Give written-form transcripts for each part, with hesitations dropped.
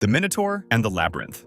The Minotaur and the Labyrinth.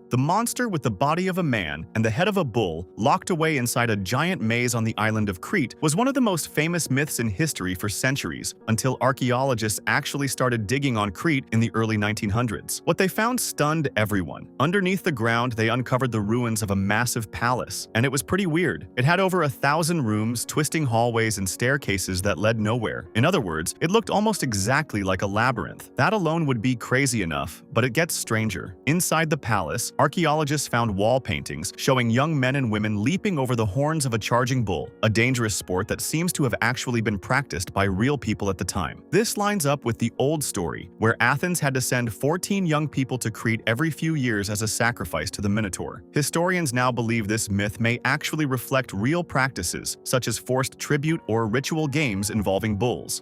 The monster with the body of a man and the head of a bull, locked away inside a giant maze on the island of Crete, was one of the most famous myths in history for centuries, until archaeologists actually started digging on Crete in the early 1900s. What they found stunned everyone. Underneath the ground, they uncovered the ruins of a massive palace, and it was pretty weird. It had over 1,000 rooms, twisting hallways, and staircases that led nowhere. In other words, it looked almost exactly like a labyrinth. That alone would be crazy enough, but it gets stranger. Inside the palace, archaeologists found wall paintings showing young men and women leaping over the horns of a charging bull, a dangerous sport that seems to have actually been practiced by real people at the time. This lines up with the old story, where Athens had to send 14 young people to Crete every few years as a sacrifice to the Minotaur. Historians now believe this myth may actually reflect real practices, such as forced tribute or ritual games involving bulls.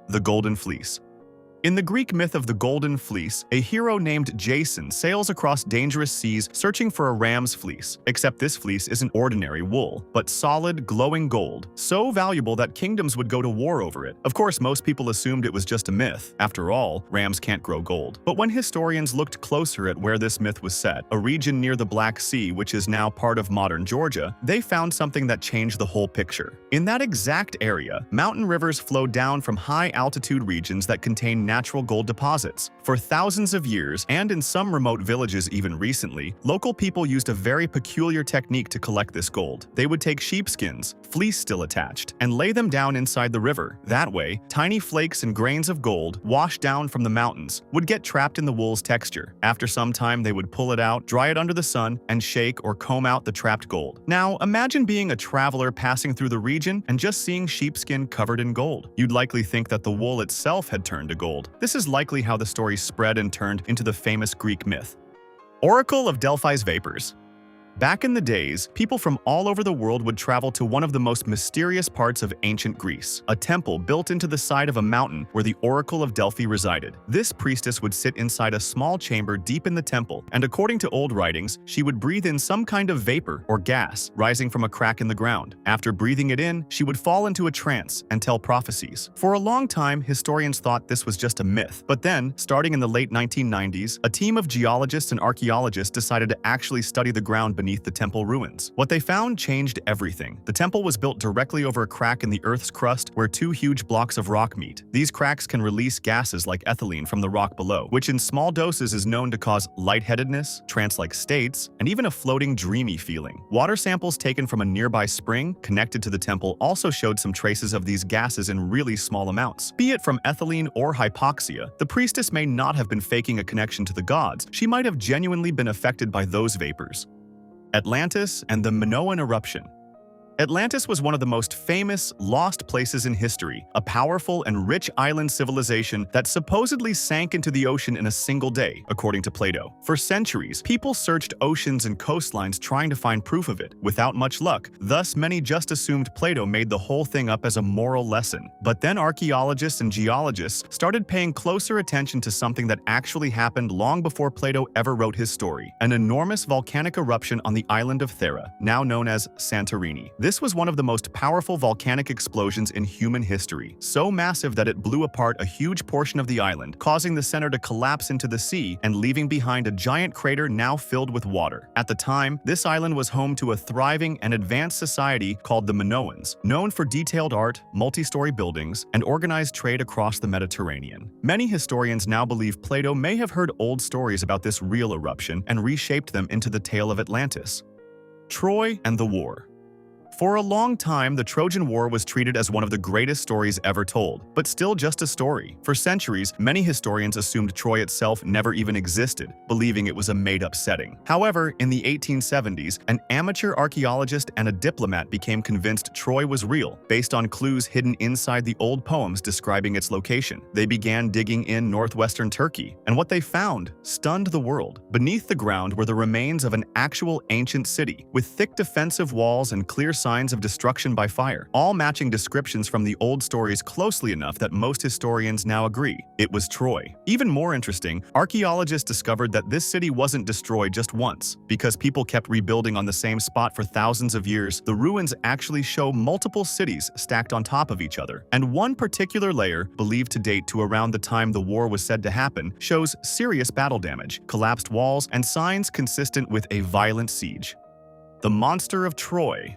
The Golden Fleece. In the Greek myth of the Golden Fleece, a hero named Jason sails across dangerous seas searching for a ram's fleece. Except this fleece isn't ordinary wool, but solid, glowing gold, so valuable that kingdoms would go to war over it. Of course, most people assumed it was just a myth. After all, rams can't grow gold. But when historians looked closer at where this myth was set, a region near the Black Sea, which is now part of modern Georgia, they found something that changed the whole picture. In that exact area, mountain rivers flow down from high-altitude regions that contain natural gold deposits. For thousands of years, and in some remote villages even recently, local people used a very peculiar technique to collect this gold. They would take sheepskins, fleece still attached, and lay them down inside the river. That way, tiny flakes and grains of gold, washed down from the mountains, would get trapped in the wool's texture. After some time, they would pull it out, dry it under the sun, and shake or comb out the trapped gold. Now, imagine being a traveler passing through the region and just seeing sheepskin covered in gold. You'd likely think that the wool itself had turned to gold. This is likely how the story spread and turned into the famous Greek myth. Oracle of Delphi's Vapors. Back in the days, people from all over the world would travel to one of the most mysterious parts of ancient Greece, a temple built into the side of a mountain where the Oracle of Delphi resided. This priestess would sit inside a small chamber deep in the temple, and according to old writings, she would breathe in some kind of vapor or gas rising from a crack in the ground. After breathing it in, she would fall into a trance and tell prophecies. For a long time, historians thought this was just a myth, but then, starting in the late 1990s, a team of geologists and archaeologists decided to actually study the ground beneath the temple ruins. What they found changed everything. The temple was built directly over a crack in the Earth's crust where two huge blocks of rock meet. These cracks can release gases like ethylene from the rock below, which in small doses is known to cause lightheadedness, trance-like states, and even a floating, dreamy feeling. Water samples taken from a nearby spring connected to the temple also showed some traces of these gases in really small amounts. Be it from ethylene or hypoxia, the priestess may not have been faking a connection to the gods. She might have genuinely been affected by those vapors. Atlantis and the Minoan eruption. Atlantis was one of the most famous, lost places in history, a powerful and rich island civilization that supposedly sank into the ocean in a single day, according to Plato. For centuries, people searched oceans and coastlines trying to find proof of it, without much luck. Thus, many just assumed Plato made the whole thing up as a moral lesson. But then archaeologists and geologists started paying closer attention to something that actually happened long before Plato ever wrote his story: an enormous volcanic eruption on the island of Thera, now known as Santorini. This was one of the most powerful volcanic explosions in human history, so massive that it blew apart a huge portion of the island, causing the center to collapse into the sea and leaving behind a giant crater now filled with water. At the time, this island was home to a thriving and advanced society called the Minoans, known for detailed art, multi-story buildings, and organized trade across the Mediterranean. Many historians now believe Plato may have heard old stories about this real eruption and reshaped them into the tale of Atlantis. Troy and the War. For a long time, the Trojan War was treated as one of the greatest stories ever told, but still just a story. For centuries, many historians assumed Troy itself never even existed, believing it was a made-up setting. However, in the 1870s, an amateur archaeologist and a diplomat became convinced Troy was real, based on clues hidden inside the old poems describing its location. They began digging in northwestern Turkey, and what they found stunned the world. Beneath the ground were the remains of an actual ancient city, with thick defensive walls and clear signs signs of destruction by fire, all matching descriptions from the old stories closely enough that most historians now agree it was Troy. Even more interesting, archaeologists discovered that this city wasn't destroyed just once. Because people kept rebuilding on the same spot for thousands of years, the ruins actually show multiple cities stacked on top of each other. And one particular layer, believed to date to around the time the war was said to happen, shows serious battle damage, collapsed walls, and signs consistent with a violent siege. The Monster of Troy.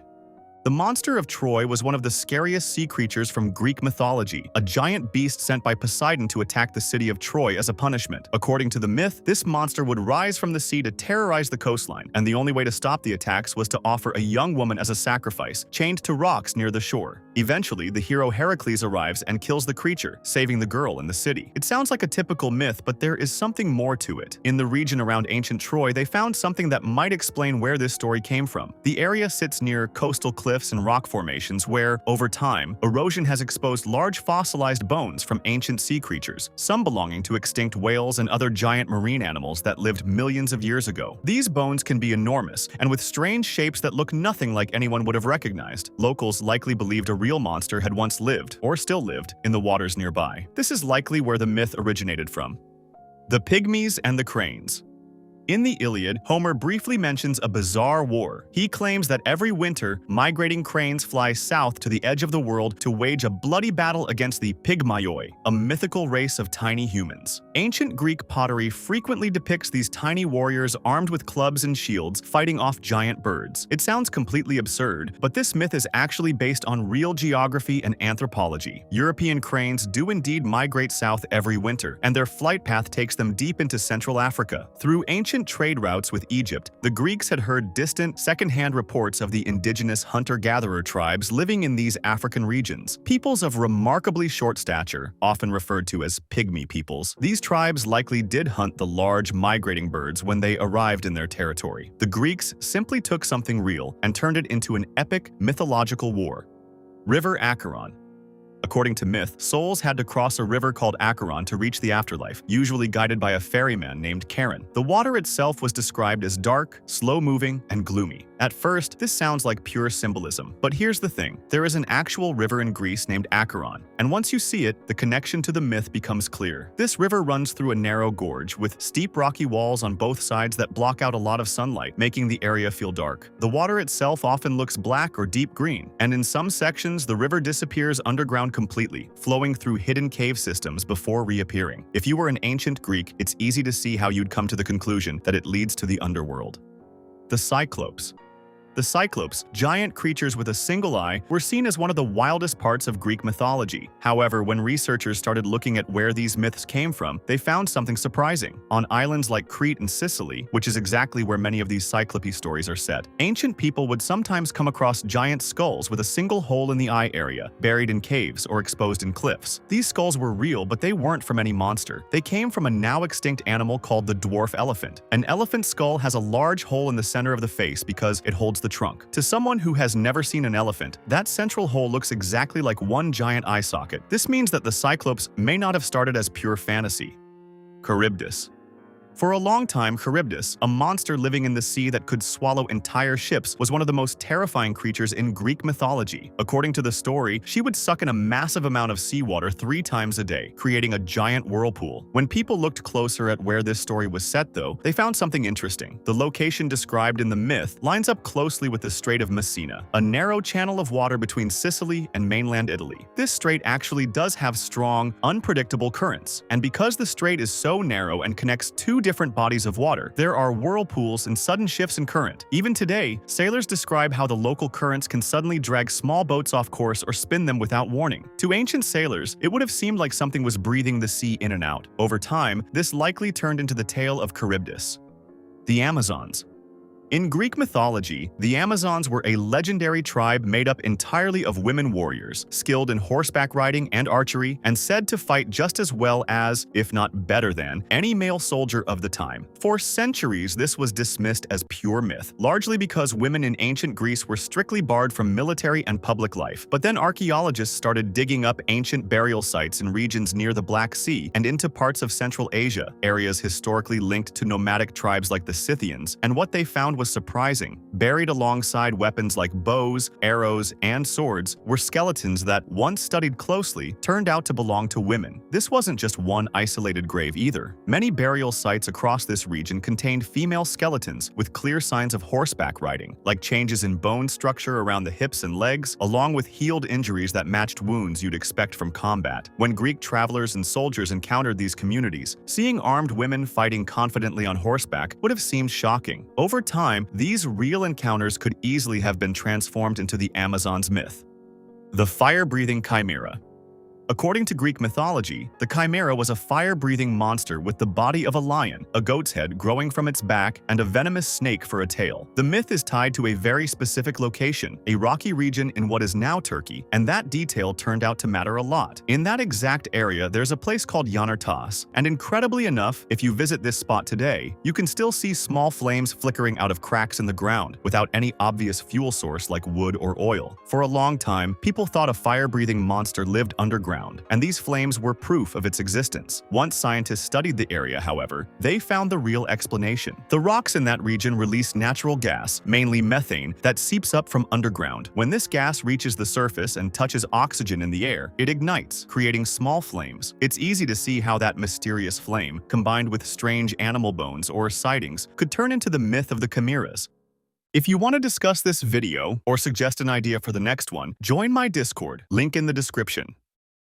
The Monster of Troy was one of the scariest sea creatures from Greek mythology, a giant beast sent by Poseidon to attack the city of Troy as a punishment. According to the myth, this monster would rise from the sea to terrorize the coastline, and the only way to stop the attacks was to offer a young woman as a sacrifice, chained to rocks near the shore. Eventually, the hero Heracles arrives and kills the creature, saving the girl in the city. It sounds like a typical myth, but there is something more to it. In the region around ancient Troy, they found something that might explain where this story came from. The area sits near coastal cliffs and rock formations where, over time, erosion has exposed large fossilized bones from ancient sea creatures, some belonging to extinct whales and other giant marine animals that lived millions of years ago. These bones can be enormous and with strange shapes that look nothing like anyone would have recognized. Locals likely believed a real monster had once lived, or still lived, in the waters nearby. This is likely where the myth originated from. The Pygmies and the Cranes. In the Iliad, Homer briefly mentions a bizarre war. He claims that every winter, migrating cranes fly south to the edge of the world to wage a bloody battle against the Pygmaioi, a mythical race of tiny humans. Ancient Greek pottery frequently depicts these tiny warriors armed with clubs and shields fighting off giant birds. It sounds completely absurd, but this myth is actually based on real geography and anthropology. European cranes do indeed migrate south every winter, and their flight path takes them deep into Central Africa. Through ancient trade routes with Egypt, the Greeks had heard distant, second-hand reports of the indigenous hunter-gatherer tribes living in these African regions. Peoples of remarkably short stature, often referred to as pygmy peoples, these tribes likely did hunt the large migrating birds when they arrived in their territory. The Greeks simply took something real and turned it into an epic, mythological war. River Acheron. According to myth, souls had to cross a river called Acheron to reach the afterlife, usually guided by a ferryman named Charon. The water itself was described as dark, slow-moving, and gloomy. At first, this sounds like pure symbolism, but here's the thing. There is an actual river in Greece named Acheron, and once you see it, the connection to the myth becomes clear. This river runs through a narrow gorge with steep rocky walls on both sides that block out a lot of sunlight, making the area feel dark. The water itself often looks black or deep green, and in some sections, the river disappears underground completely, flowing through hidden cave systems before reappearing. If you were an ancient Greek, it's easy to see how you'd come to the conclusion that it leads to the underworld. The Cyclopes. The Cyclopes, giant creatures with a single eye, were seen as one of the wildest parts of Greek mythology. However, when researchers started looking at where these myths came from, they found something surprising. On islands like Crete and Sicily, which is exactly where many of these Cyclope stories are set, ancient people would sometimes come across giant skulls with a single hole in the eye area, buried in caves or exposed in cliffs. These skulls were real, but they weren't from any monster. They came from a now extinct animal called the dwarf elephant. An elephant skull has a large hole in the center of the face because it holds the trunk. To someone who has never seen an elephant, that central hole looks exactly like one giant eye socket. This means that the Cyclopes may not have started as pure fantasy. Charybdis. For a long time, Charybdis, a monster living in the sea that could swallow entire ships, was one of the most terrifying creatures in Greek mythology. According to the story, she would suck in a massive amount of seawater 3 times a day, creating a giant whirlpool. When people looked closer at where this story was set, though, they found something interesting. The location described in the myth lines up closely with the Strait of Messina, a narrow channel of water between Sicily and mainland Italy. This strait actually does have strong, unpredictable currents, and because the strait is so narrow and connects 2 different bodies of water, there are whirlpools and sudden shifts in current. Even today, sailors describe how the local currents can suddenly drag small boats off course or spin them without warning. To ancient sailors, it would have seemed like something was breathing the sea in and out. Over time, this likely turned into the tale of Charybdis. The Amazons. In Greek mythology, the Amazons were a legendary tribe made up entirely of women warriors, skilled in horseback riding and archery, and said to fight just as well as, if not better than, any male soldier of the time. For centuries, this was dismissed as pure myth, largely because women in ancient Greece were strictly barred from military and public life. But then archaeologists started digging up ancient burial sites in regions near the Black Sea and into parts of Central Asia, areas historically linked to nomadic tribes like the Scythians, and what they found found was surprising. Buried alongside weapons like bows, arrows, and swords were skeletons that, once studied closely, turned out to belong to women. This wasn't just one isolated grave either. Many burial sites across this region contained female skeletons with clear signs of horseback riding, like changes in bone structure around the hips and legs, along with healed injuries that matched wounds you'd expect from combat. When Greek travelers and soldiers encountered these communities, seeing armed women fighting confidently on horseback would have seemed shocking. Over time, these real encounters could easily have been transformed into the Amazons myth. The Fire-Breathing Chimera. According to Greek mythology, the chimera was a fire-breathing monster with the body of a lion, a goat's head growing from its back, and a venomous snake for a tail. The myth is tied to a very specific location, a rocky region in what is now Turkey, and that detail turned out to matter a lot. In that exact area, there's a place called Yanartas, and incredibly enough, if you visit this spot today, you can still see small flames flickering out of cracks in the ground, without any obvious fuel source like wood or oil. For a long time, people thought a fire-breathing monster lived underground, and these flames were proof of its existence. Once scientists studied the area, however, they found the real explanation. The rocks in that region release natural gas, mainly methane, that seeps up from underground. When this gas reaches the surface and touches oxygen in the air, it ignites, creating small flames. It's easy to see how that mysterious flame, combined with strange animal bones or sightings, could turn into the myth of the chimeras. If you want to discuss this video or suggest an idea for the next one, join my Discord, link in the description.